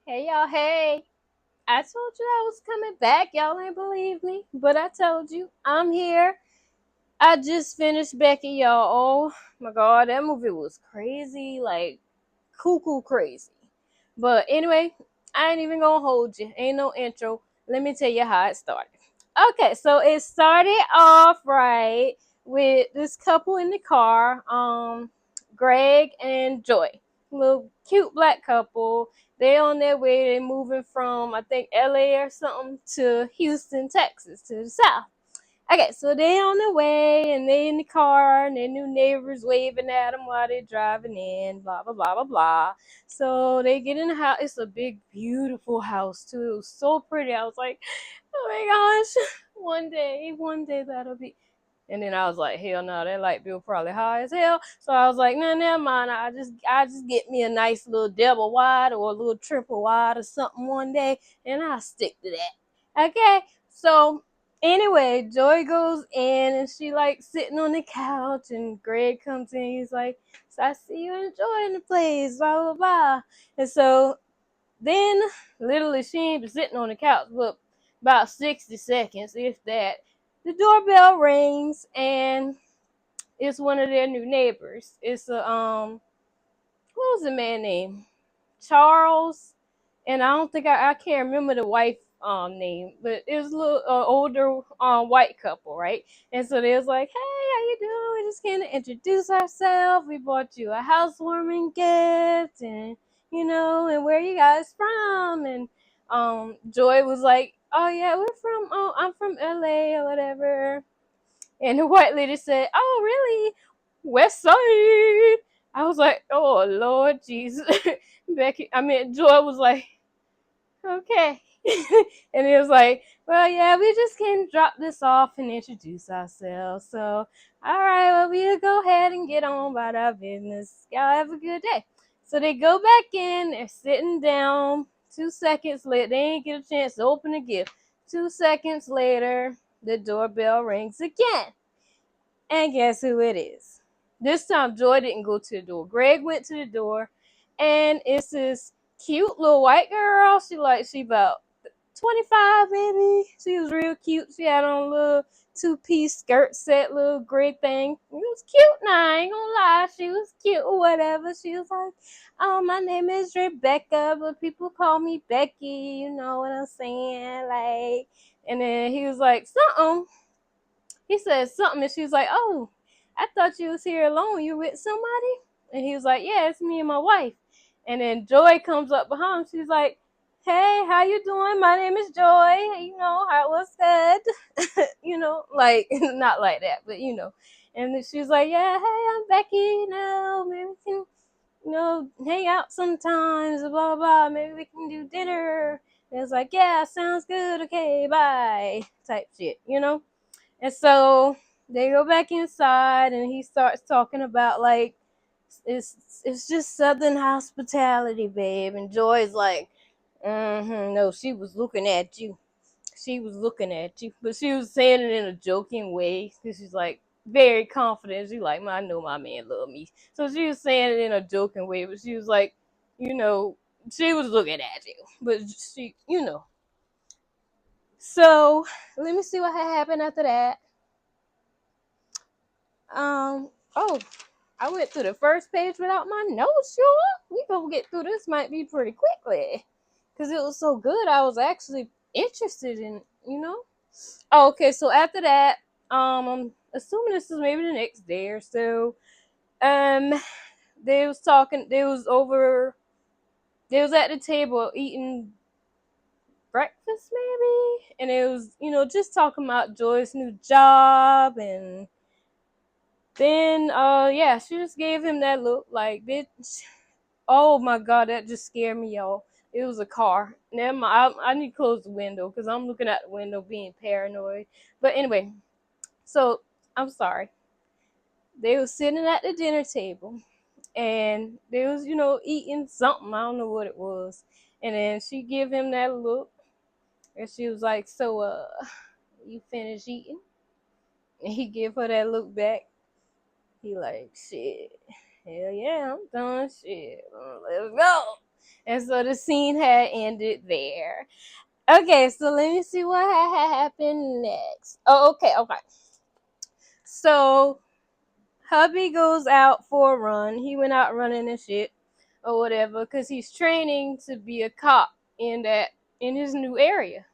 Hey y'all, hey. I told you I was coming back. Y'all ain't believe me, but I told you I'm here. I just finished Becky, y'all. Oh my god, that movie was crazy, like cuckoo crazy. But anyway, I ain't even gonna hold you. Ain't no intro. Let me tell you how it started. Okay, so it started off right with this couple in the car, Greg and Joy, little cute black couple. They on their way. They moving from I think L.A. or something to Houston, Texas, to the south. Okay, so they on the way and they in the car and their new neighbors waving at them while they're driving in, blah blah blah blah blah. So they get in the house. It's a big, beautiful house too. It was so pretty. I was like, oh my gosh, one day that'll be. And then I was like, hell no, that light bill probably high as hell. So I was like, no, never mind. I just get me a nice little double wide or a little triple wide or something one day, and I'll stick to that. Okay, so anyway, Joy goes in and she like sitting on the couch, and Greg comes in. He's like, so I see you enjoying the place, blah blah blah. And so then, literally, she ain't been sitting on the couch, but about 60 seconds, if that, the doorbell rings, and it's one of their new neighbors. It's what was the man name? Charles, and I don't think I can't remember the wife name, but it was a little older white couple, right? And so they was like, hey, how you doing? We just came to introduce ourselves. We bought you a housewarming gift, and and where you guys from? And Joy was like, oh yeah, I'm from LA or whatever. And the white lady said, oh really, West Side. I was like, oh Lord Jesus. Joy was like, okay. And it was like, well, yeah, we just can drop this off and introduce ourselves. So, all right, well, we'll go ahead and get on about our business. Y'all have a good day. So they go back in, they're sitting down. 2 seconds later, they ain't get a chance to open the gift. 2 seconds later, the doorbell rings again. And guess who it is? This time, Joy didn't go to the door. Greg went to the door, and it's this cute little white girl. She about 25 maybe. She was real cute. She had on a little two-piece skirt set, little gray thing. It was cute now, I ain't gonna lie. She was cute or whatever. She was like, oh, my name is Rebecca, but people call me Becky, you know what I'm saying? Like, and then he was like, something. He said something, and she was like, oh, I thought you was here alone. You with somebody? And he was like, yeah, it's me and my wife. And then Joy comes up behind him. She's like, hey, how you doing? My name is Joy. How was good? Like, not like that, but And then she was like, yeah, hey, I'm Becky. Maybe we can, hang out sometimes, blah, blah, blah. Maybe we can do dinner. And it's like, yeah, sounds good. Okay, bye. Type shit. And so they go back inside, and he starts talking about like it's just Southern hospitality, babe. And Joy's like, no, she was looking at you. She was looking at you, but she was saying it in a joking way because she's like very confident. She's like, I know my man love me, so she was saying it in a joking way. But she was like, you know, she was looking at you, but she. So let me see what had happened after that. Oh, I went through the first page without my notes, sure. We gonna get through this might be pretty quickly. Cause it was so good, I was actually interested in. Oh, okay, so after that, I'm assuming this is maybe the next day or so. Um, they was talking. They was at the table eating breakfast, maybe, and it was just talking about Joy's new job. And then, yeah, she just gave him that look like, bitch. Oh my god, that just scared me, y'all. It was a car. Never mind. I need to close the window because I'm looking at the window being paranoid. But anyway, so I'm sorry. They was sitting at the dinner table, and they was, eating something. I don't know what it was. And then she give him that look, and she was like, so, you finished eating? And he give her that look back. He like, shit. Hell yeah, I'm done. Shit. Let's go. And so the scene had ended there. Okay, so let me see what had happened next. Oh, okay. So hubby goes out for a run. He went out running and shit or whatever because he's training to be a cop in his new area.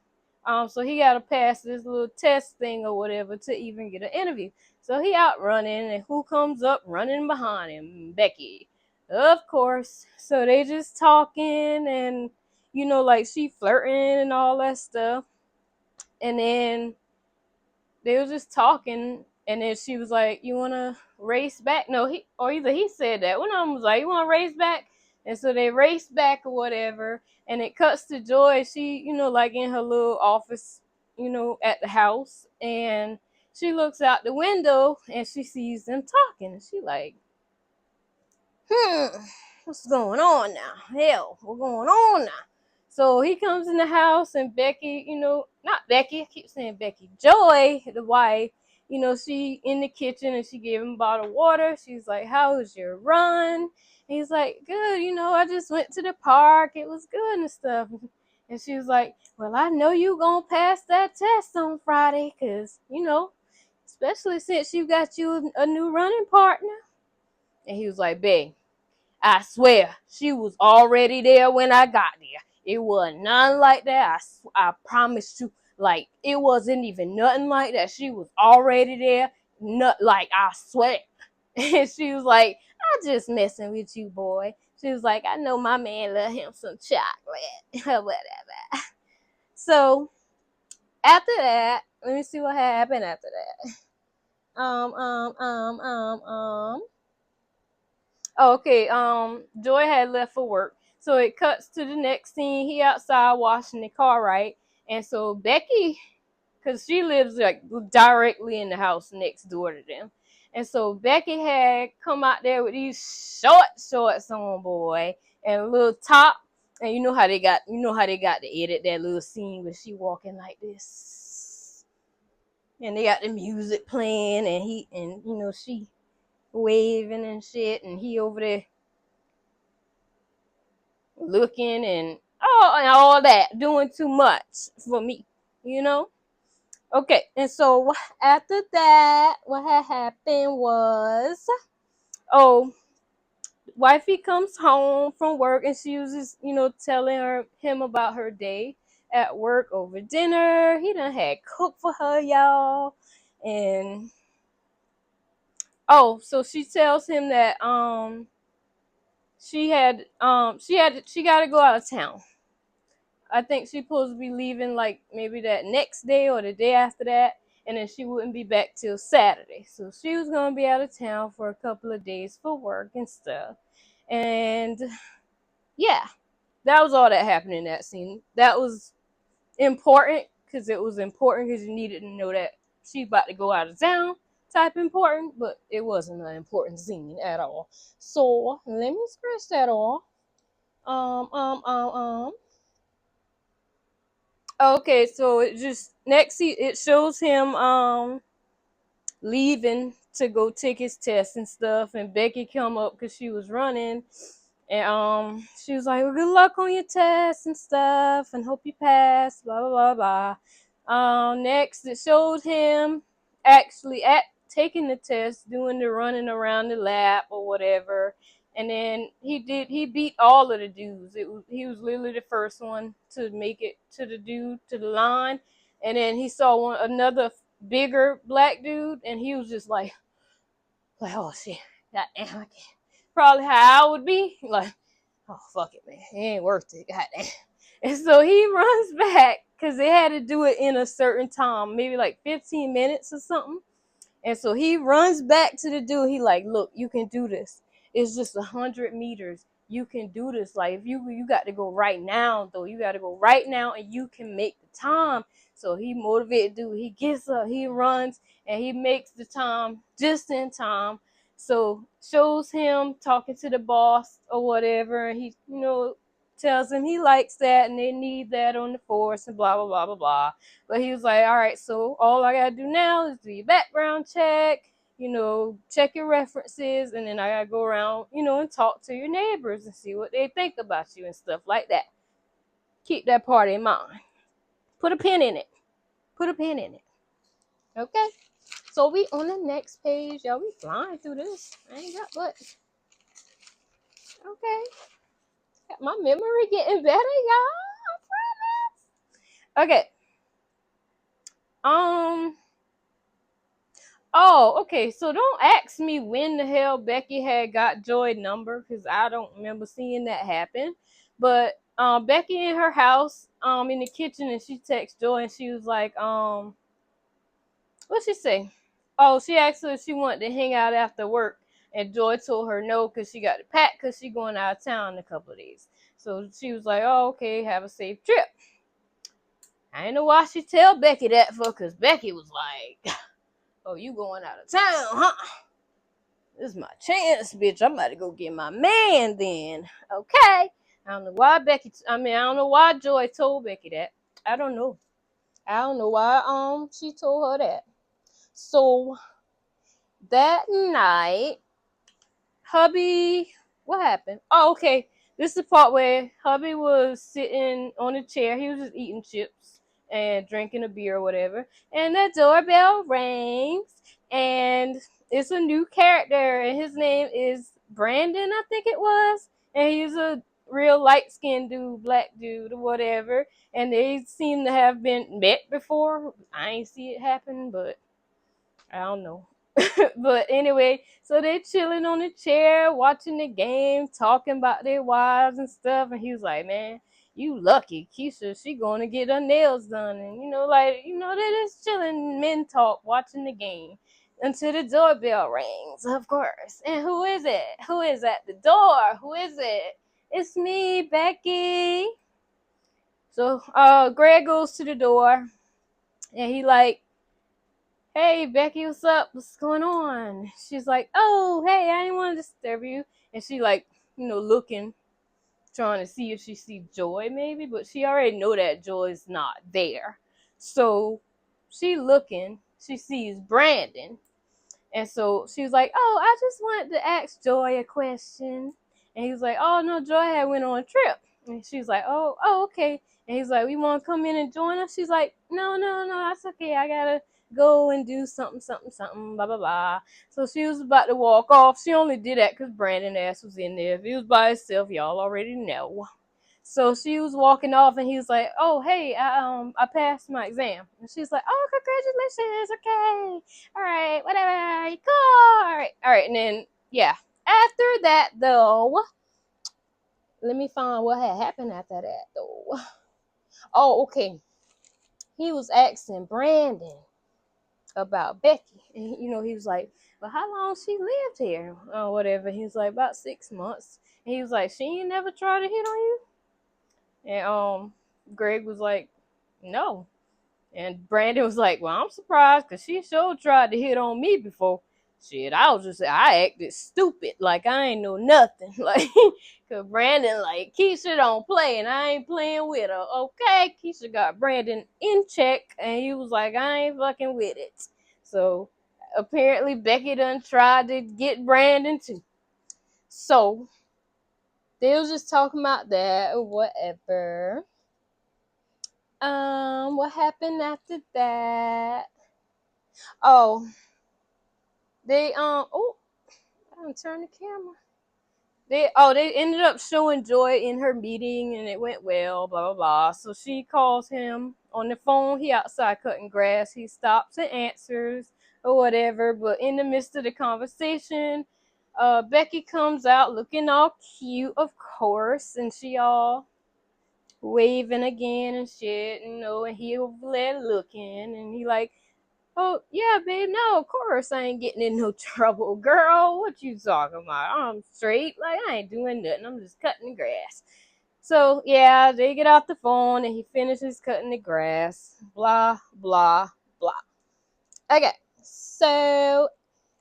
So he got to pass this little test thing or whatever to even get an interview. So he out running, and who comes up running behind him? Becky, of course. So they just talking, and like she flirting and all that stuff. And then they was just talking, and then she was like, "You wanna race back?" No, either he said that. One of them was like, "You wanna race back?" And so they raced back or whatever, and it cuts to Joy. She, like in her little office, at the house, and she looks out the window and she sees them talking, and she like, what's going on now? Hell, what's going on now? So he comes in the house, and Becky, not Becky, I keep saying Becky, Joy, the wife, she in the kitchen, and she gave him a bottle of water. She's like, "How was your run?" And he's like, "Good, I just went to the park. It was good and stuff." And she was like, "Well, I know you gonna pass that test on Friday, because, especially since you got you a new running partner." And he was like, "Babe, I swear, she was already there when I got there. It wasn't nothing like that. I promise you, like, it wasn't even nothing like that. She was already there. Not like, I swear." And she was like, "I just messing with you, boy." She was like, "I know my man love him some chocolate." Whatever. So after that, let me see what happened after that. Um, um, um, um, um. Oh, okay. Joy had left for work, so it cuts to the next scene. He outside washing the car, right? And so Becky, because she lives like directly in the house next door to them, and so Becky had come out there with these shorts on, boy, and a little top. And you know how they got to edit that little scene where she walking like this, and they got the music playing, and she waving and shit, and he over there looking and all that, doing too much for me, you know? Okay, and so after that, what had happened was, oh, wifey comes home from work, and she was just, telling him about her day at work over dinner. He done had cooked for her, y'all. And so she tells him that she got to go out of town. I think she's supposed to be leaving like maybe that next day or the day after that, and then she wouldn't be back till Saturday. So she was gonna be out of town for a couple of days for work and stuff. And yeah, that was all that happened in that scene. That was important because you needed to know that she's about to go out of town. Type important, but it wasn't an important scene at all. So let me scratch that off. Um, um, um, um. Okay, so it shows him leaving to go take his test and stuff, and Becky come up because she was running, and she was like, "Well, good luck on your test and stuff, and hope you pass." Blah blah blah blah. Next it showed him actually at taking the test, doing the running around the lap or whatever. And then he beat all of the dudes. He was literally the first one to make it to the line. And then he saw another bigger black dude, and he was just like, "Oh shit, goddamn, I can't." Probably how I would be, like, "Oh fuck it, man, it ain't worth it, goddamn." And so he runs back because they had to do it in a certain time, maybe like 15 minutes or something. And so he runs back to the dude. He like, "Look, you can do this. It's just 100 meters. You can do this. Like, if you got to go right now, though. You got to go right now, and you can make the time." So he motivated dude. He gets up, he runs, and he makes the time just in time. So shows him talking to the boss or whatever, and he, tells him he likes that, and they need that on the force, and blah blah blah blah blah. But he was like, "All right, so all I gotta do now is do your background check, check your references, and then I gotta go around, and talk to your neighbors and see what they think about you and stuff like that. Keep that part in mind. Put a pin in it. Put a pin in it. Okay? So we on the next page. Y'all, we flying through this. I ain't got but. Okay. Got my memory getting better, y'all. I promise. Okay. Oh, okay. So don't ask me when the hell Becky had got Joy's number, because I don't remember seeing that happen. But Becky in her house, in the kitchen, and she texted Joy, and she was like, what'd she say? Oh, she asked her if she wanted to hang out after work, and Joy told her no, because she got to pack, because she going out of town in a couple of days. So she was like, oh, okay, have a safe trip. I didn't know why she tell Becky that for, because Becky was like, oh, you going out of town, huh? This is my chance, bitch. I'm about to go get my man then. Okay. I don't know why I don't know why Joy told Becky that. I don't know. I don't know why she told her that. So that night, hubby, what happened? Oh, okay. This is the part where hubby was sitting on a chair. He was just eating chips and drinking a beer or whatever. And the doorbell rings, and it's a new character, and his name is Brandon, I think it was. And he's a real light-skinned dude, black dude or whatever. And they seem to have been met before. I ain't see it happen, but I don't know. But anyway, so they chilling on the chair, watching the game, talking about their wives and stuff. And he was like, man, you lucky. Keisha, she going to get her nails done. And, they're just chilling, men talk, watching the game. Until the doorbell rings, of course. And who is it? Who is at the door? Who is it? It's me, Becky. So Greg goes to the door, and he like, hey, Becky, what's up? What's going on? She's like, oh, hey, I didn't want to disturb you. And she like, looking, trying to see if she sees Joy maybe, but she already know that Joy's not there. So she looking, she sees Brandon. And so she was like, oh, I just wanted to ask Joy a question. And he was like, oh, no, Joy had went on a trip. And she was like, oh, okay. And he's like, we want to come in and join us? She's like, no, that's okay. I got to go and do something, blah, blah, blah. So she was about to walk off. She only did that because Brandon ass was in there. If he was by himself, y'all already know. So she was walking off, and he was like, oh, hey, I passed my exam. And she's like, oh, congratulations, okay. All right, whatever, cool. All right. And then, yeah. After that, though, let me find what had happened after that, though. Oh, okay. He was asking Brandon about Becky. And, he was like, well, how long she lived here? Or whatever. He was like, about 6 months. And he was like, she ain't never tried to hit on you? And Greg was like, no. And Brandon was like, well, I'm surprised, because she sure tried to hit on me before. Shit, I acted stupid, like I ain't know nothing. Like, because Brandon, like, Keisha don't play, and I ain't playing with her. Okay, Keisha got Brandon in check, and he was like, I ain't fucking with it. So, apparently, Becky done tried to get Brandon, too. So, they was just talking about that or whatever. What happened after that? Oh, they I didn't turn the camera. They ended up showing Joy in her meeting, and it went well, blah blah blah. So she calls him on the phone. He outside cutting grass. He stops and answers or whatever. But in the midst of the conversation, Becky comes out looking all cute, of course, and she all waving again and shit, and he over there looking, and he like, oh, yeah, babe, no, of course I ain't getting in no trouble, girl. What you talking about? I'm straight. Like, I ain't doing nothing. I'm just cutting the grass. So, yeah, they get off the phone, and he finishes cutting the grass. Blah, blah, blah. Okay, so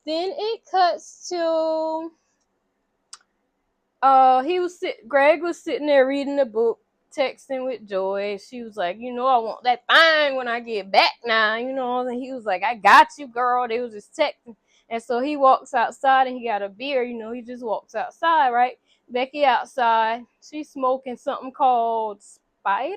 then it cuts to... Greg was sitting there reading a book, texting with Joy. She was like, I want that fine when I get back now, and he was like, I got you, girl. They was just texting, And so he walks outside and he got a beer, he just walks outside, right? Becky outside, she's smoking something called Spider?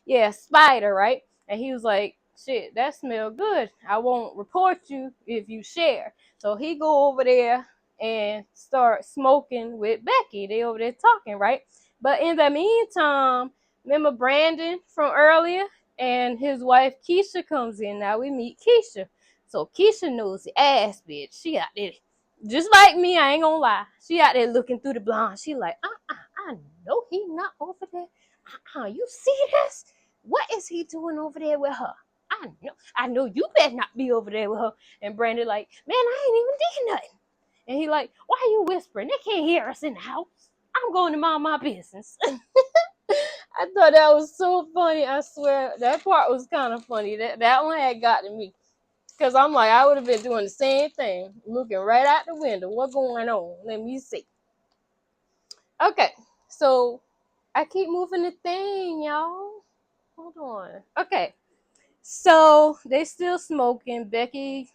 Yeah, Spider, right? And he was like, shit, that smell good. I won't report you if you share. So he go over there and start smoking with Becky. They over there talking, right? But in the meantime, remember Brandon from earlier? And his wife Keisha comes in. Now we meet Keisha. So Keisha knows the ass bitch. She out there, just like me, I ain't gonna lie. She out there looking through the blind. She like, I know he not over there. You see this? What is he doing over there with her? I know you better not be over there with her. And Brandon like, man, I ain't even did nothing. And he like, why are you whispering? They can't hear us in the house. I'm going to mind my business. I thought that was so funny. I swear that part was kind of funny. That one had got to me. Because I'm like, I would have been doing the same thing. Looking right out the window. What's going on? Let me see. Okay. So I keep moving the thing, y'all. Hold on. Okay. So they still smoking. Becky,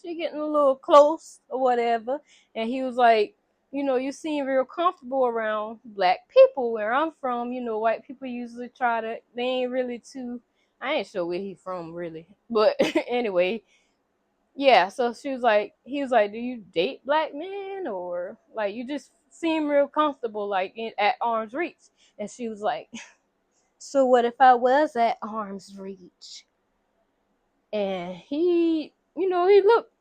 she getting a little close or whatever. And he was like, you seem real comfortable around black people where I'm from. White people usually they ain't really too, I ain't sure where he from really. But anyway, yeah. So he was like, do you date black men or like you just seem real comfortable like at arm's reach? And she was like, so what if I was at arm's reach? And he looked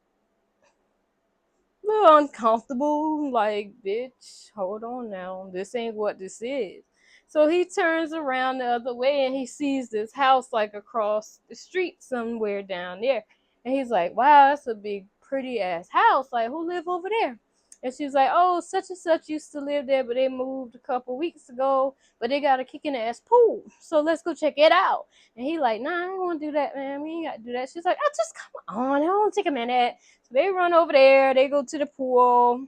a little uncomfortable, like, bitch, hold on now. This ain't what this is. So he turns around the other way and he sees this house like across the street somewhere down there. And he's like, wow, that's a big, pretty ass house. Like, who live over there? And she's like, oh, such and such used to live there, but they moved a couple weeks ago. But they got a kicking ass pool. So let's go check it out. And he like, nah, I don't want to do that, man. We ain't got to do that. She's like, oh, just come on. I don't take a minute. So they run over there. They go to the pool.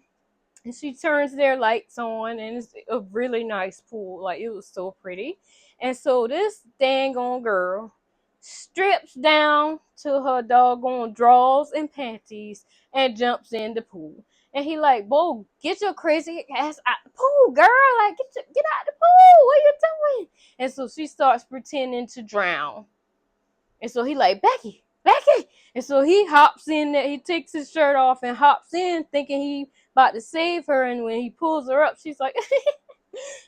And she turns their lights on. And it's a really nice pool. Like, it was so pretty. And so this dang on girl strips down to her doggone drawers and panties and jumps in the pool. And he like, "Bo, get your crazy ass out the pool, girl! Like, get out the pool! What are you doing?" And so she starts pretending to drown. And so he like, "Becky, Becky!" And so he hops in there. He takes his shirt off and hops in, thinking he about to save her. And when he pulls her up, she's like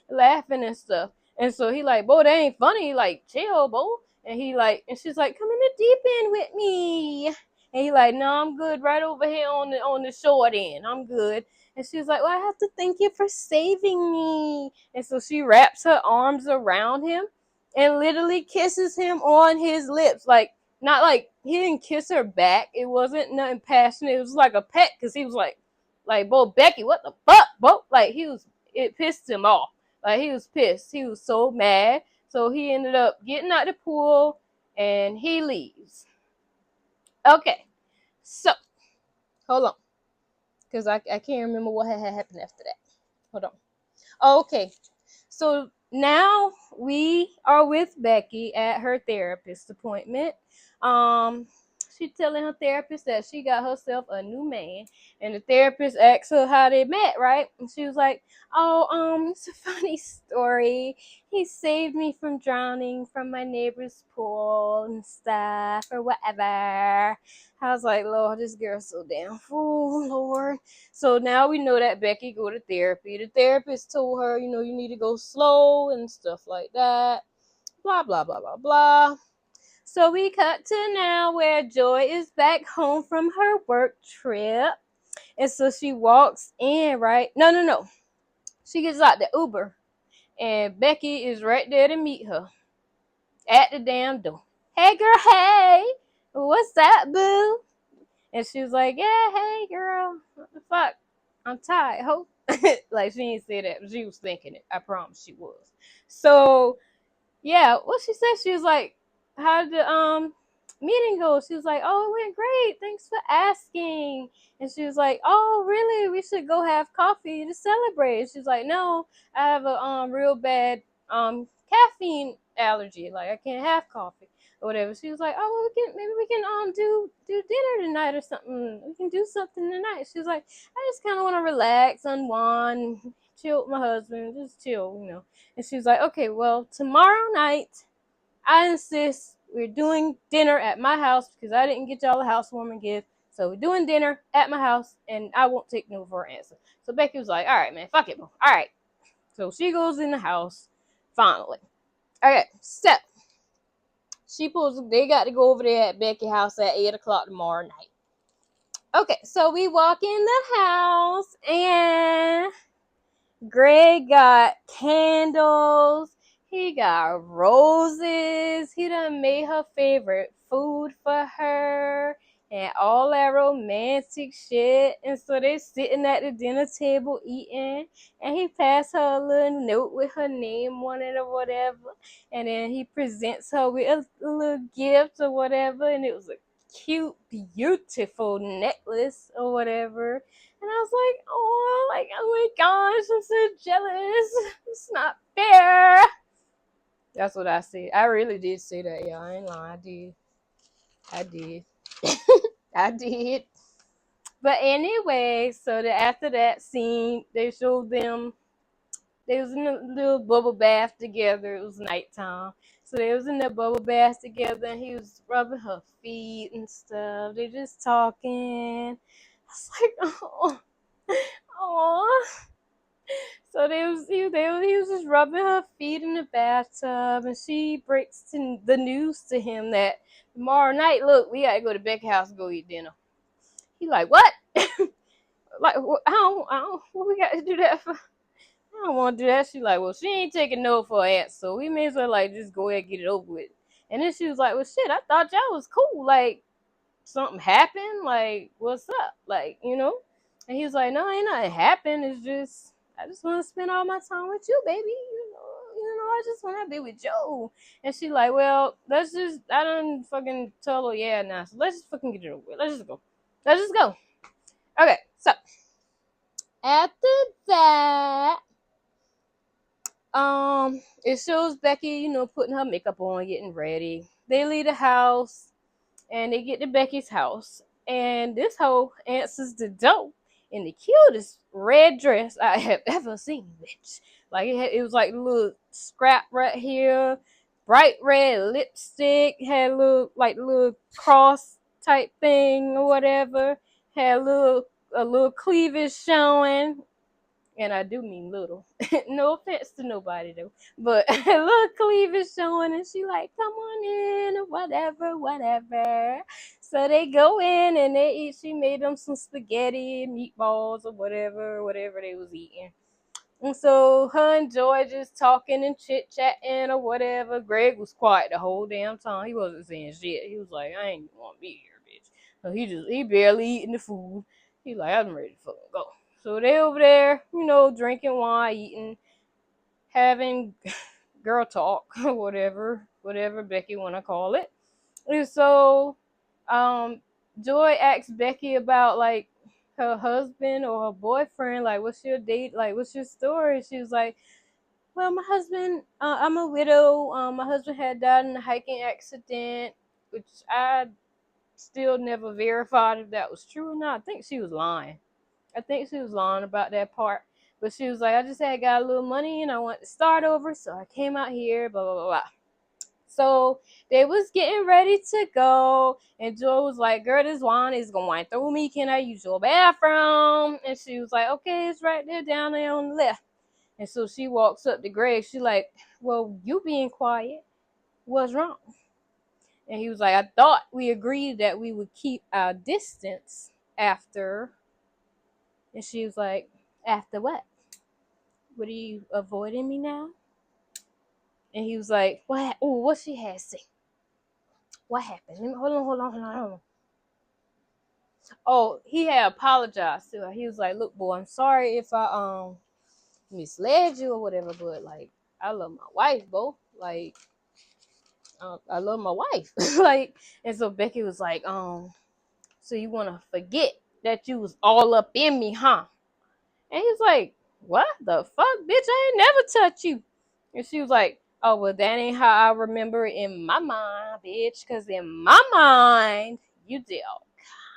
laughing and stuff. And so he like, "Bo, that ain't funny." He like, "Chill, Bo." And and she's like, "Come in the deep end with me." And he like, "No, I'm good right over here on the short end. I'm good." And she's like, "Well, I have to thank you for saving me." And so she wraps her arms around him and literally kisses him on his lips. Like, not like he didn't kiss her back. It wasn't nothing passionate. It was like a pet because he was like, "Bo, Becky, what the fuck, Bo?" Like, it pissed him off. Like, he was pissed. He was so mad. So he ended up getting out the pool and he leaves. Okay. So, hold on. Because I can't remember what had happened after that. Hold on. Okay. So now we are with Becky at her therapist appointment. Um, she's telling her therapist that she got herself a new man, and the therapist asked her how they met, right? And she was like, "Oh, it's a funny story. He saved me from drowning from my neighbor's pool and stuff, or whatever." I was like, Lord, this girl's so damn fool, Lord. So now we know that Becky go to therapy. The therapist told her, you need to go slow and stuff like that. Blah, blah, blah, blah, blah. So we cut to now where Joy is back home from her work trip. And so she walks in, right? No. She gets out the Uber. And Becky is right there to meet her at the damn door. "Hey, girl, hey. What's up, boo?" And she was like, "Yeah, hey, girl. What the fuck? I'm tired, ho." Like, she didn't say that, but she was thinking it. I promise she was. So, yeah, what she said, she was like, "How did the meeting go?" She was like, "Oh, it went great. Thanks for asking." And she was like, "Oh, really? We should go have coffee to celebrate." She's like, "No, I have a real bad caffeine allergy. Like, I can't have coffee." or whatever. She was like, oh, well, maybe we can do dinner tonight or something. We can do something tonight. She was like, I just kind of want to relax, unwind, chill with my husband, just chill, And she was like, okay, well, tomorrow night, I insist we're doing dinner at my house because I didn't get y'all a housewarming gift. So we're doing dinner at my house, and I won't take no for an answer. So Becky was like, all right, man, fuck it, bro. All right. So she goes in the house, finally. Okay, so they got to go over there at Becky's house at 8 o'clock tomorrow night. Okay, so we walk in the house, and Greg got candles. He got roses. He done made her favorite food for her and all that romantic shit. And so they sitting at the dinner table eating. And he passed her a little note with her name on it or whatever. And then he presents her with a little gift or whatever. And it was a cute, beautiful necklace or whatever. And I was like, oh my gosh, I'm so jealous. It's not fair. That's what I said. I really did say that, y'all. I ain't lying. I did. I did. But anyway, so after that scene, they showed them, they was in a little bubble bath together. It was nighttime. So they was in that bubble bath together, and he was rubbing her feet and stuff. They just talking. I was like, oh. So he was just rubbing her feet in the bathtub, and she breaks the news to him that tomorrow night, look, we gotta go to Becky's house and go eat dinner. He like, what? Like, I don't, what we got to do that for? I don't want to do that. She like, well, she ain't taking no for an answer, so we may as well like just go ahead and get it over with. And then she was like, well, shit, I thought y'all was cool. Like, something happened? Like, what's up? Like, And he was like, no, ain't nothing happened. It's just, I just want to spend all my time with you, baby. I just want to be with Joe. And she like, well, I done fucking told her, yeah, nah. So let's just fucking get it over with. Let's just go. Okay, so after that, it shows Becky, putting her makeup on, getting ready. They leave the house and they get to Becky's house. And this hoe answers the door in the cutest red dress I have ever seen, bitch. Like, it was like a little scrap right here, bright red lipstick, had a little cross type thing or whatever, had a little cleavage showing. And I do mean little. No offense to nobody though. But a little cleavage showing, and she like, come on in, or whatever. So they go in and they eat. She made them some spaghetti, meatballs, or whatever they was eating. And so her and Joy just talking and chit-chatting or whatever. Greg was quiet the whole damn time. He wasn't saying shit. He was like, I ain't want to be here, bitch. So he barely eating the food. He like, I'm ready to fucking go. So they over there, drinking wine, eating, having girl talk, whatever Becky want to call it. And so, Joy asked Becky about like her husband or her boyfriend, like, what's your date, like, what's your story? She was like, well, my husband, I'm a widow. My husband had died in a hiking accident, which I still never verified if that was true or not. I think she was lying about that part. But she was like, I just had got a little money and I wanted to start over, so I came out here, blah, blah, blah, blah. So they was getting ready to go, and Joy was like, girl, this wine is going through me. Can I use your bathroom? And she was like, okay, it's right there down there on the left. And so she walks up to Greg. She like, well, you being quiet, what's wrong? And he was like, I thought we agreed that we would keep our distance after. And she was like, after what? What, are you avoiding me now? And he was like, what? Oh, what she had to say? What happened? Hold on. Oh, he had apologized to her. He was like, look, boy, I'm sorry if I misled you or whatever, but like, I love my wife, bro. Like, I love my wife. Like, and so Becky was like, so you want to forget that you was all up in me, huh? And he's like, what the fuck, bitch? I ain't never touched you. And she was like, Oh, well, that ain't how I remember it in my mind, bitch. Because in my mind, you did all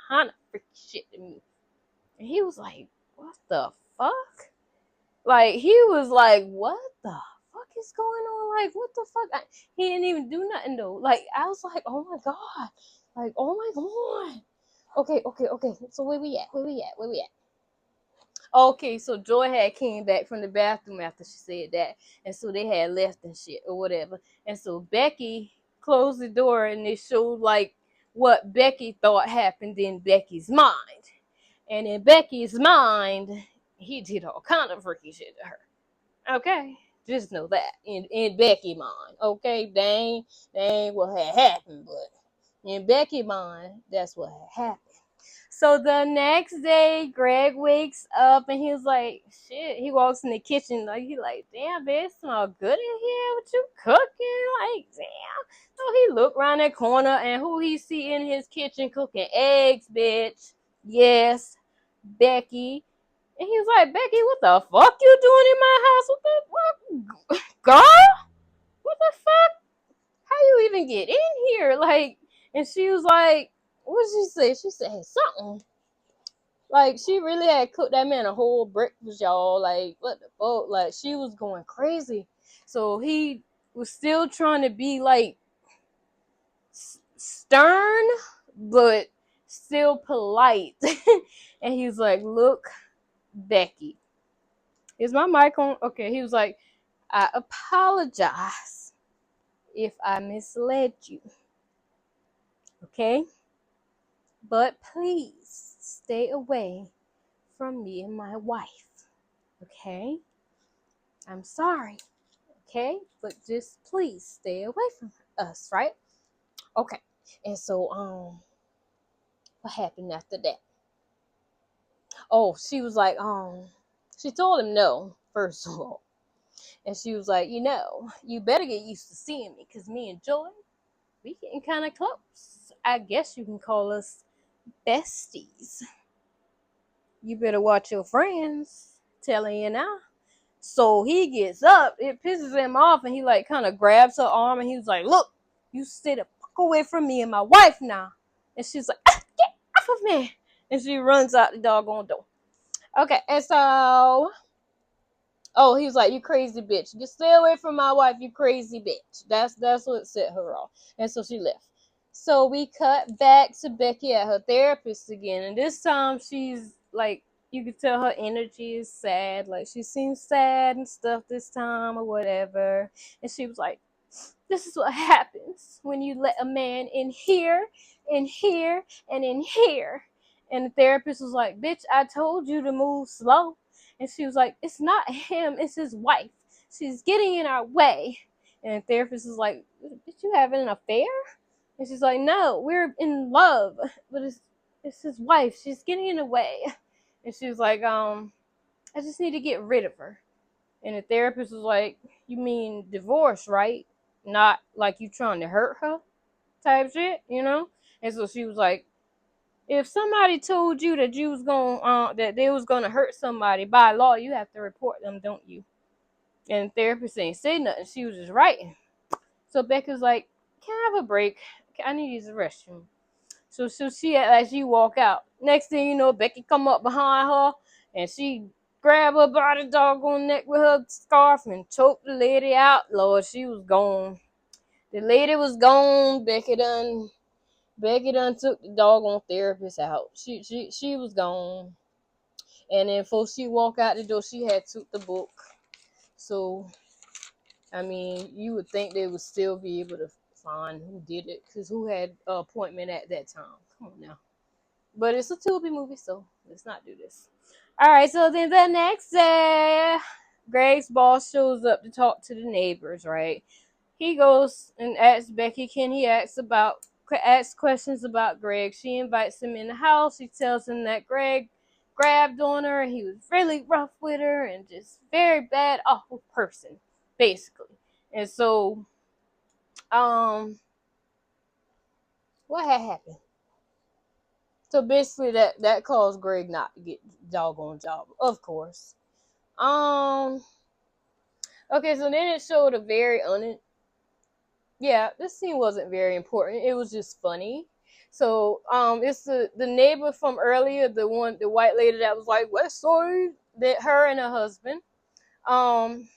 kind of freaky shit to me. And he was like, what the fuck? Like, he was like, what the fuck is going on? Like, what the fuck? He didn't even do nothing, though. Like, I was like, oh my God. Like, oh my God. Okay. So where we at? Okay, so Joy had came back from the bathroom after she said that, and so they had left and shit or whatever. And so Becky closed the door, and it showed like what Becky thought happened in Becky's mind. And in Becky's mind, he did all kind of freaky shit to her. Okay, just know that in Becky's mind. Okay, they ain't what had happened, but in Becky's mind, that's what had happened. So the next day, Greg wakes up and he's like, shit. He walks in the kitchen, like, he like, damn, bitch, smell good in here. What you cooking? Like, damn. So he look around that corner and who he see in his kitchen cooking eggs, bitch. Yes, Becky. And he's like, Becky, what the fuck you doing in my house? What the fuck? Girl? What the fuck? How you even get in here? Like, and she was like, what did she say? She said something. Like, she really had cooked that man a whole breakfast, y'all. Like, what the fuck? Like, she was going crazy. So he was still trying to be, like, stern, but still polite. And he was like, look, Becky. Is my mic on? Okay, he was like, I apologize if I misled you. Okay? But please stay away from me and my wife. Okay? I'm sorry. Okay? But just please stay away from us, right? Okay. And so, what happened after that? Oh, she was like, she told him no, first of all. And she was like, you better get used to seeing me, because me and Joy, we getting kind of close. I guess you can call us besties. You better watch your friends, telling you now. So he gets up, it pisses him off, and he like kind of grabs her arm and he was like, look, you stay the fuck away from me and my wife now. And she's like, get off of me. And she runs out the doggone door. Okay, and so, oh, he was like, you crazy bitch. Just stay away from my wife, you crazy bitch. That's what set her off. And so she left. So we cut back to Becky at her therapist again. And this time she's like, you could tell her energy is sad. Like, she seems sad and stuff this time or whatever. And she was like, this is what happens when you let a man in here, in here, and in here. And the therapist was like, bitch, I told you to move slow. And she was like, it's not him, it's his wife. She's getting in our way. And the therapist was like, bitch, you having an affair? And she's like, no, we're in love. But it's his wife. She's getting in the way. And she was like, I just need to get rid of her. And the therapist was like, you mean divorce, right? Not like you trying to hurt her type shit, And so she was like, if somebody told you that you was going that they was gonna hurt somebody by law, you have to report them, don't you? And the therapist ain't say nothing. She was just writing. So Becca's like, can I have a break? I need to use the restroom. So she as she walk out. Next thing you know, Becky come up behind her and she grab her by the doggone neck with her scarf and choke the lady out. Lord, she was gone. The lady was gone. Becky done took the doggone therapist out. She was gone. And then before she walk out the door, she had took the book. So, I mean, you would think they would still be able to find who did it, because who had an appointment at that time? Come on now. But it's a Tubi movie, so let's not do this. All right, so then the next day, Greg's boss shows up to talk to the neighbors, right? He goes and asks Becky, can he ask questions about Greg? She invites him in the house. She tells him that Greg grabbed on her and he was really rough with her and just very bad, awful person, basically. And so, what had happened? So basically, that caused Greg not to get the doggone job, of course. Um, Okay, so then it showed a very yeah, this scene wasn't very important. It was just funny. So it's the neighbor from earlier, the white lady that was like West Side, that her and her husband. Um,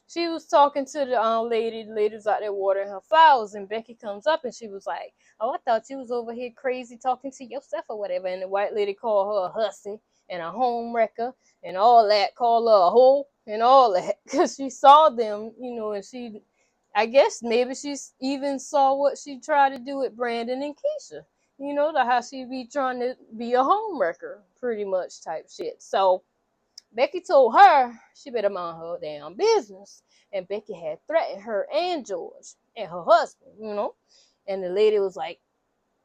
she was talking to the lady. The lady was out there watering her flowers, and Becky comes up and she was like, "Oh, I thought you was over here crazy talking to yourself or whatever." And the white lady called her a hussy and a home wrecker and all that, called her a hoe and all that, because she saw them, and I guess maybe she even saw what she tried to do with Brandon and Keisha. How she be trying to be a home wrecker, pretty much type shit. So Becky told her she better mind her damn business. And Becky had threatened her and George and her husband. And the lady was like,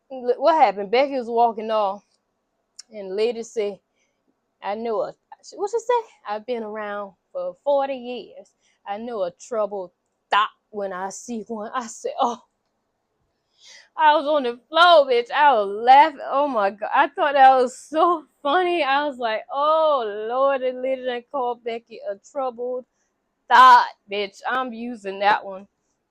what happened? Becky was walking off, and the lady said, I know what she say? I've been around for 40 years. I know a troubled thought when I see one. I said, oh, I was on the floor, bitch. I was laughing. Oh my God. I thought that was so funny. I was like, oh Lord, the lady done called Becky a troubled thought, bitch. I'm using that one.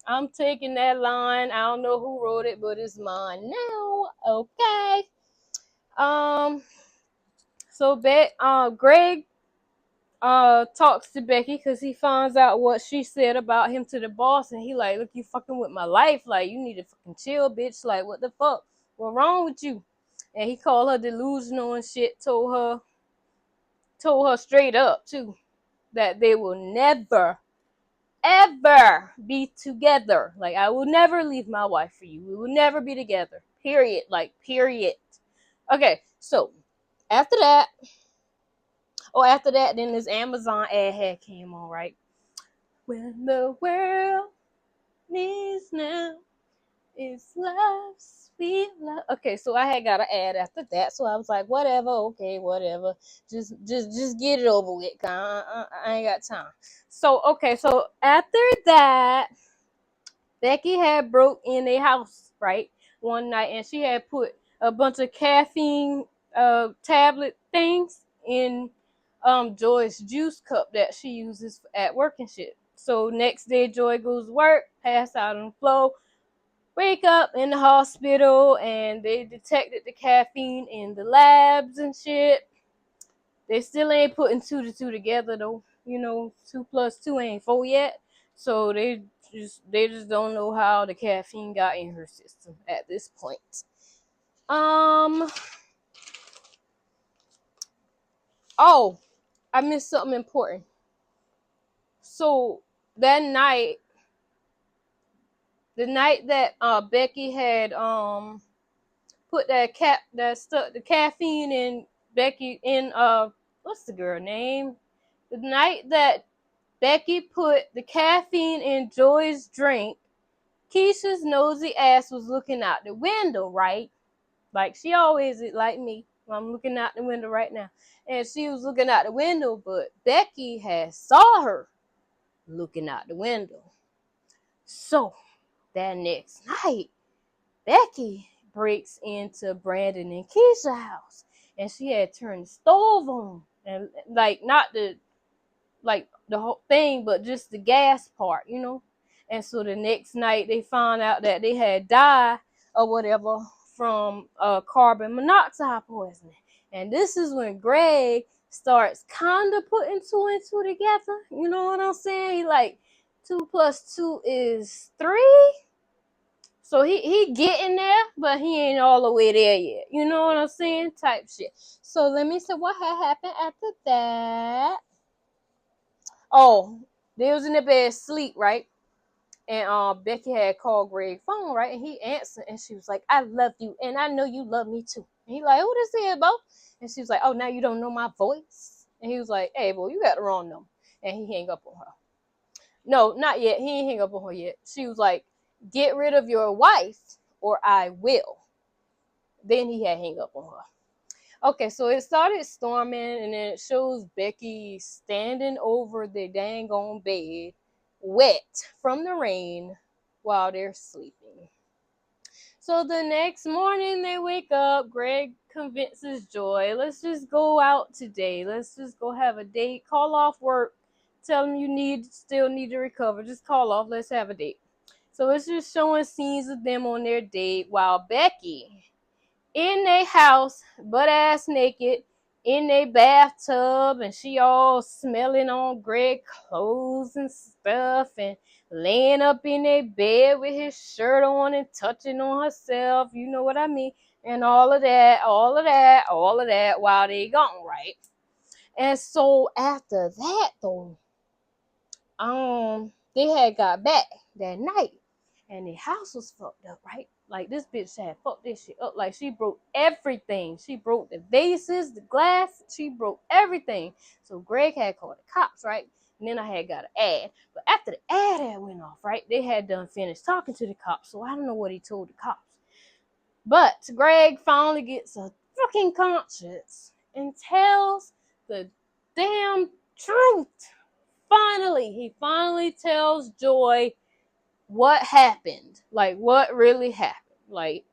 I'm taking that line. I don't know who wrote it, but it's mine now. Okay. Um, so Greg talks to Becky because he finds out what she said about him to the boss, and he like, look, you fucking with my life. Like, you need to fucking chill, bitch. Like, what the fuck? What wrong with you? And he called her delusional and shit, told her straight up too that they will never ever be together. Like, I will never leave my wife for you. We will never be together. Period. Like, period. Okay, so after that, then this Amazon ad had came on, right? When the world needs now is love, sweet love. Okay, so I had got an ad after that, so I was like, whatever, okay, whatever. Just get it over with. I ain't got time. So okay, so after that, Becky had broke in a house, right, one night, and she had put a bunch of caffeine tablet things in Joy's juice cup that she uses at work and shit. So next day, Joy goes to work, pass out on the floor, wake up in the hospital, and they detected the caffeine in the labs and shit. They still ain't putting two to two together though. 2 plus 2 ain't 4 yet. So they just don't know how the caffeine got in her system at this point. Um oh, I missed something important. So that night, the night that Becky had put that stuck the caffeine in Becky in what's the girl name? The night that Becky put the caffeine in Joy's drink, Keisha's nosy ass was looking out the window, right? Like she always is, like me. I'm looking out the window right now. And she was looking out the window, but Becky had saw her looking out the window. So that next night, Becky breaks into Brandon and Keisha's house, and she had turned the stove on, and like not the whole thing, but just the gas part. And so the next night they found out that they had died or whatever from carbon monoxide poisoning. And this is when Greg starts kind of putting two and two together. You know what I'm saying? He like 2 plus 2 is 3. So he getting there, but he ain't all the way there yet. You know what I'm saying? Type shit. So let me see what had happened after that. Oh, they was in the bed asleep, right? And Becky had called Greg's phone, right? And he answered, and she was like, "I love you, and I know you love me too." And he like, "Who this is, Bo?" And she was like, "Oh, now you don't know my voice." And he was like, "Hey, boy, you got the wrong number." And he hung up on her. No, not yet. He ain't hang up on her yet. She was like, "Get rid of your wife, or I will." Then he had hang up on her. Okay, so it started storming, and then it shows Becky standing over the dang on bed, wet from the rain, while they're sleeping. So the next morning they wake up. Greg convinces Joy, let's just go out today. Let's just go have a date, call off work tell him you still need to recover. Just call off. Let's have a date. So it's just showing scenes of them on their date while Becky in their house, butt ass naked, in their bathtub, and she all smelling on Greg clothes and stuff, and laying up in their bed with his shirt on and touching on herself, you know what I mean, and all of that while they gone, right? And so after that though, they had got back that night, and the house was fucked up, right? Like this bitch had fucked this shit up. Like she broke everything. She broke the vases, the glass. She broke everything. So Greg had called the cops, right? And then I had got an ad. But after the ad went off, right? They had done finished talking to the cops. So I don't know what he told the cops. But Greg finally gets a fucking conscience and tells the damn truth. He finally tells Joy what happened. Like, what really happened. Like,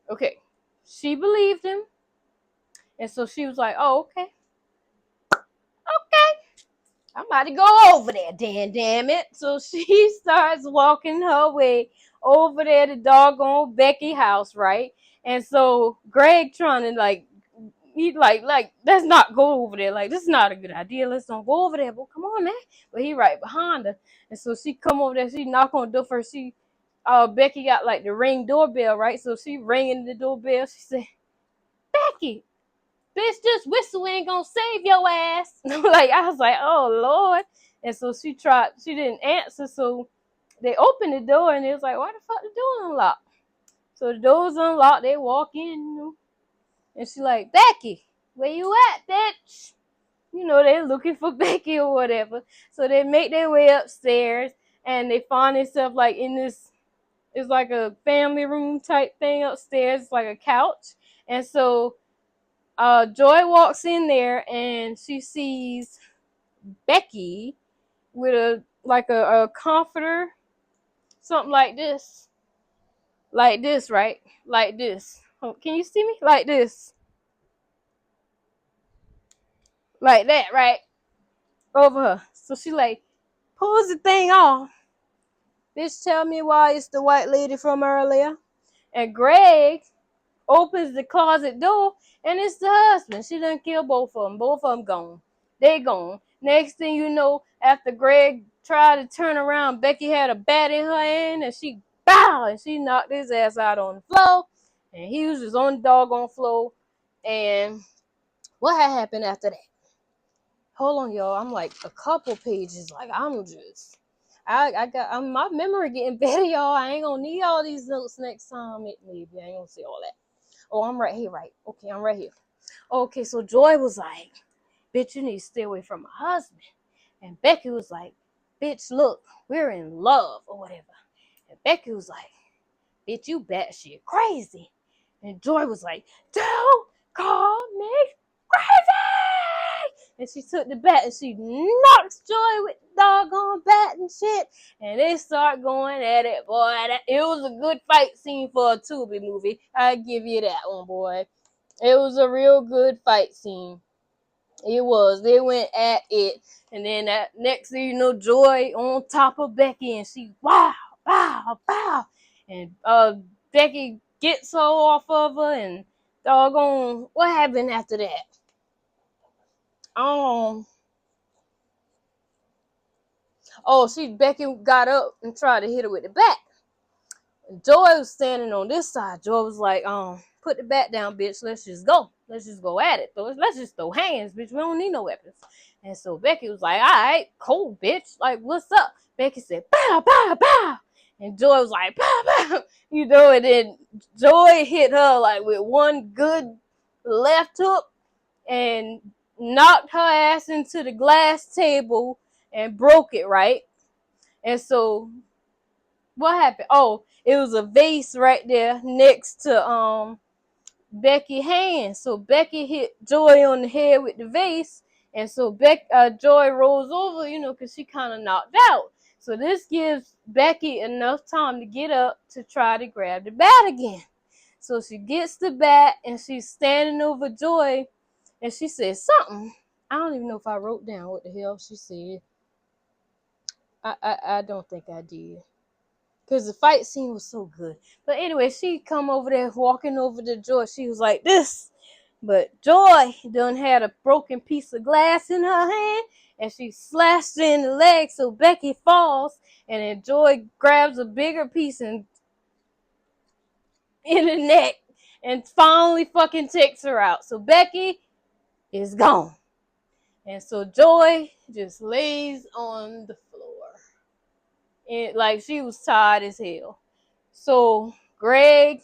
okay. She believed him. And so she was like, oh, okay. Okay. I'm about to go over there, damn it. So she starts walking her way over there to doggone Becky house, right? And so Greg trying to he like, let's not go over there. Like, this is not a good idea. Let's don't go over there. But come on, man. But he right behind her. And so she come over there. She knock on the door first. Becky got like the Ring doorbell, right? So she ringing the doorbell. She said, Becky, bitch, just whistle ain't gonna save your ass. Like, I was like, oh, Lord. And so she didn't answer. So they opened the door and it was like, why the fuck the door unlocked? So the door's unlocked. They walk in, and she like, Becky, where you at, bitch? They're looking for Becky or whatever. So they make their way upstairs and they find themselves like in this, it's like a family room type thing upstairs. It's like a couch. And so Joy walks in there and she sees Becky with a comforter, something like this. Like this, right? Like this. Oh, can you see me? Like this. Like that, right? Over her. So she like pulls the thing off. Bitch, tell me why it's the white lady from earlier. And Greg opens the closet door and it's the husband. She done killed both of them. Both of them gone. They gone. Next thing you know, after Greg tried to turn around, Becky had a bat in her hand and she and she knocked his ass out on the floor. And he was just on the doggone floor. And what had happened after that? Hold on, y'all. I'm like a couple pages. Like, my memory getting better, y'all. I ain't gonna need all these notes next time. Maybe I ain't gonna see all that. Oh, I'm right here, right? Okay, I'm right here. Okay, so Joy was like, bitch, you need to stay away from my husband. And Becky was like, bitch, look, we're in love or whatever. And Becky was like, bitch, you batshit crazy. And Joy was like, don't call me crazy. And she took the bat and she knocks Joy with the doggone bat and shit. And they start going at it, boy. It was a good fight scene for a Tubi movie. I give you that one, boy. It was a real good fight scene. It was. They went at it. And then that next thing you know, Joy on top of Becky and she wow. And Becky gets her off of her and doggone, what happened after that? Becky got up and tried to hit her with the bat. Joy was standing on this side. Joy was like, put the bat down, bitch. Let's just go. Let's just go at it. Let's just throw hands, bitch. We don't need no weapons. And so Becky was like, all right, cool, bitch. Like, what's up? Becky said, pow, pow, pow. And Joy was like, pow, pow. And then Joy hit her like with one good left hook and knocked her ass into the glass table and broke it, right? And so what happened? Oh, it was a vase right there next to Becky's hand. So Becky hit Joy on the head with the vase, and so Joy rolls over, because she kind of knocked out. So this gives Becky enough time to get up to try to grab the bat again. So she gets the bat and she's standing over Joy, and she says something. I don't even know if I wrote down what the hell she said. I don't think I did. Because the fight scene was so good. But anyway, she come over there walking over to Joy. She was like this. But Joy done had a broken piece of glass in her hand. And she slashed it in the leg so Becky falls. And then Joy grabs a bigger piece and in the neck. And finally fucking takes her out. So Becky is gone. And so Joy just lays on the floor. And like she was tired as hell. So Greg,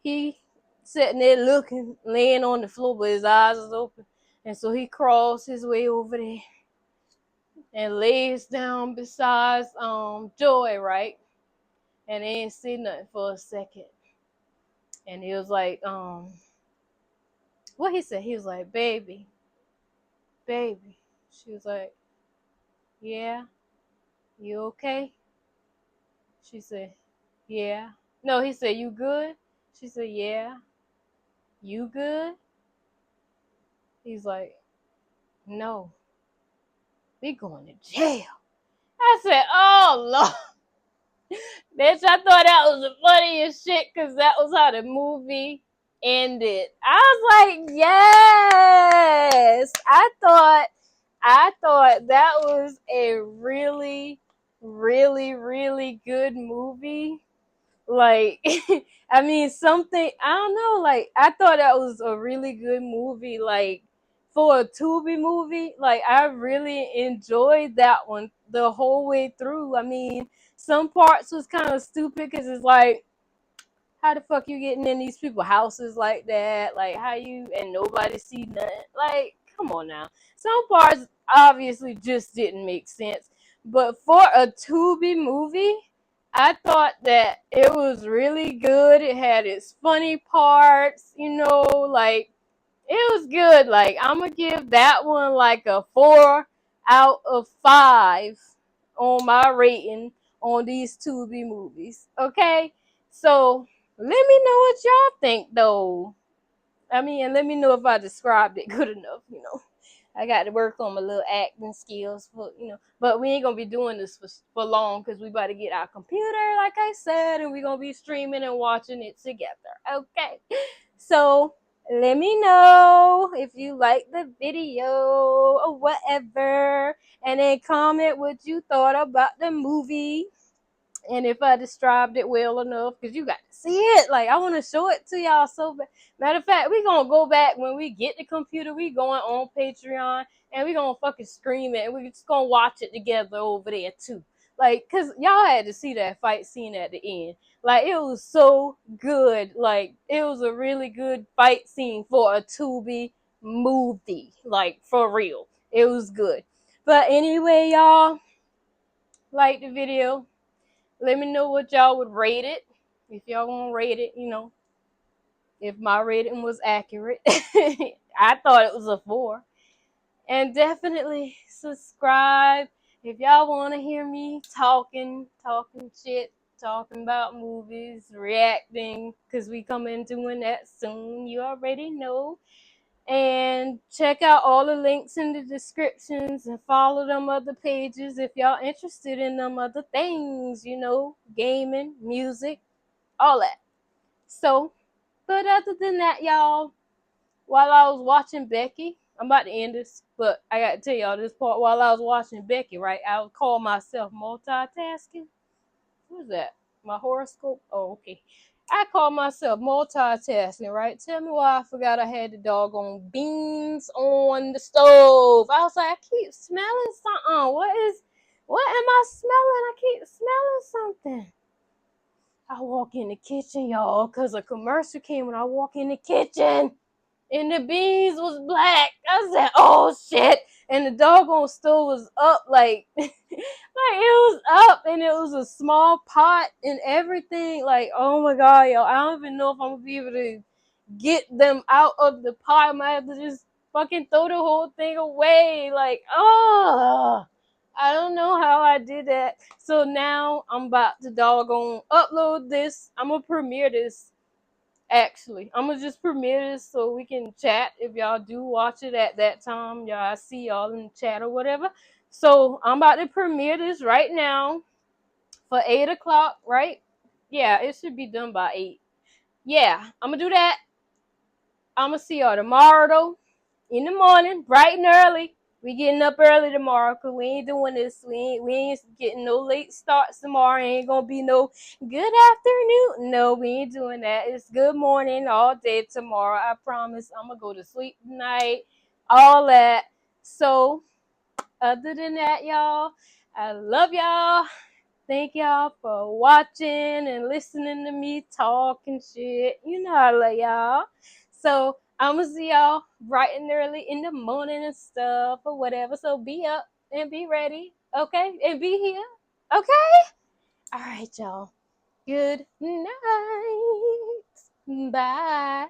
he sitting there looking, laying on the floor, but his eyes is open. And so he crawls his way over there and lays down beside Joy, right? And they ain't see nothing for a second. And he was like, what he said? He was like, baby, baby. She was like, yeah, you okay? She said, yeah. No, he said, you good? She said, yeah. You good? He's like, no, we going to jail. I said, oh, Lord. Bitch, I thought that was the funniest shit because that was how the movie ended. I was like, yes. I thought that was a really, really, really good movie. Like, I mean, something, I don't know, like, I thought that was a really good movie, like, for a Tubi movie. Like, I really enjoyed that one the whole way through. I mean, some parts was kind of stupid because it's like, how the fuck you getting in these people's houses like that? Like, how you, and nobody see nothing? Like, come on now. Some parts obviously just didn't make sense. But for a Tubi movie, I thought that it was really good. It had its funny parts, like, it was good. Like, I'm going to give that one like a 4 out of 5 on my rating on these Tubi movies. Okay? So, let me know what y'all think, though. I mean, and let me know if I described it good enough. I got to work on my little acting skills, but we ain't going to be doing this for long because we about to get our computer, like I said, and we're going to be streaming and watching it together. Okay? So, let me know if you like the video or whatever, and then comment what you thought about the movie. And if I described it well enough, because you got to see it. Like, I want to show it to y'all so bad. Matter of fact, we going to go back when we get the computer. We going on Patreon, and we going to fucking stream it. And we just going to watch it together over there, too. Like, because y'all had to see that fight scene at the end. Like, it was so good. Like, it was a really good fight scene for a Tubi movie. Like, for real. It was good. But anyway, y'all, like the video. Let me know what y'all would rate it. If y'all want to rate it, if my rating was accurate. I thought it was a 4. And definitely subscribe if y'all want to hear me talking shit, talking about movies, reacting, because we come in doing that soon. You already know. And check out all the links in the descriptions and follow them other pages if y'all interested in them other things, gaming, music, all that. So, but other than that, y'all, while I was watching Becky, I'm about to end this, but I got to tell y'all this part. While I was watching Becky, right, I would call myself multitasking. Who's that? My horoscope? Oh, okay. I call myself multitasking, right? Tell me why I forgot I had the doggone beans on the stove. I was like, I keep smelling something. What am I smelling? I keep smelling something. I walk in the kitchen, y'all, because a commercial came when I walk in the kitchen. And the beans was black. I said, oh shit. And the doggone stove was up like like it was up, and it was a small pot and everything. Like, oh my god, yo, I don't even know if I'm gonna be able to get them out of the pot. I might have to just fucking throw the whole thing away. Like, oh, I don't know how I did that. So now I'm about to doggone upload this. I'm gonna premiere this. Actually, I'm gonna just premiere this so we can chat if y'all do watch it at that time. Y'all, I see y'all in the chat or whatever. So I'm about to premiere this right now for 8 o'clock, right? Yeah, it should be done by 8. Yeah, I'm gonna do that. I'm gonna see y'all tomorrow though, in the morning, bright and early. We getting up early tomorrow because we ain't doing this. We ain't getting no late starts tomorrow. Ain't gonna be no good afternoon. No, we ain't doing that. It's good morning all day tomorrow. I promise. I'm gonna go to sleep tonight. All that. So other than that, y'all, I love y'all. Thank y'all for watching and listening to me talk and shit. You know I love y'all. So I'm gonna see y'all bright and early in the morning and stuff or whatever. So be up and be ready, okay? And be here, okay? All right, y'all. Good night. Bye.